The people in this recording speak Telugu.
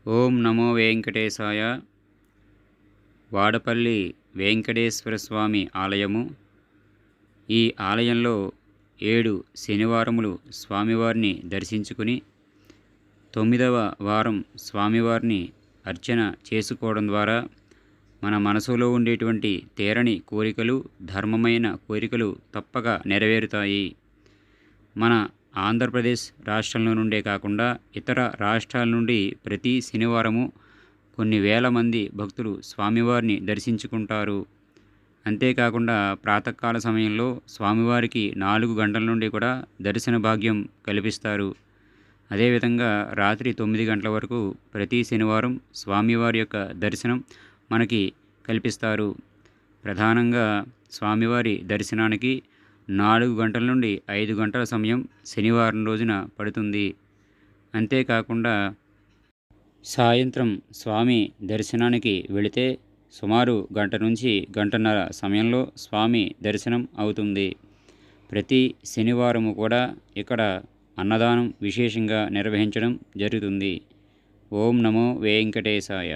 ఓం నమో వెంకటేశాయ. వాడపల్లి వెంకటేశ్వర స్వామి ఆలయము. ఈ ఆలయంలో 7 శనివారములు స్వామివారిని దర్శించుకుని 9వ వారం స్వామివారిని అర్చన చేసుకోవడం ద్వారా మన మనసులో ఉండేటువంటి తీరని కోరికలు, ధర్మమైన కోరికలు తప్పక నెరవేరుతాయి. మన ఆంధ్రప్రదేశ్ రాష్ట్రంలో నుండే కాకుండా ఇతర రాష్ట్రాల నుండి ప్రతి శనివారము కొన్ని వేల మంది భక్తులు స్వామివారిని దర్శించుకుంటారు. అంతేకాకుండా ప్రాతకాల సమయంలో స్వామివారికి 4 గంటల నుండి కూడా దర్శన భాగ్యం కల్పిస్తారు. అదేవిధంగా రాత్రి 9 గంటల వరకు ప్రతి శనివారం స్వామివారి యొక్క దర్శనం మనకి కల్పిస్తారు. ప్రధానంగా స్వామివారి దర్శనానికి 4 గంటల నుండి 5 గంటల సమయం శనివారం రోజున పడుతుంది. అంతేకాకుండా సాయంత్రం స్వామి దర్శనానికి వెళితే సుమారు గంట నుంచి గంటన్నర సమయంలో స్వామి దర్శనం అవుతుంది. ప్రతి శనివారము కూడా ఇక్కడ అన్నదానం విశేషంగా నిర్వహించడం జరుగుతుంది. ఓం నమో వెంకటేశాయ.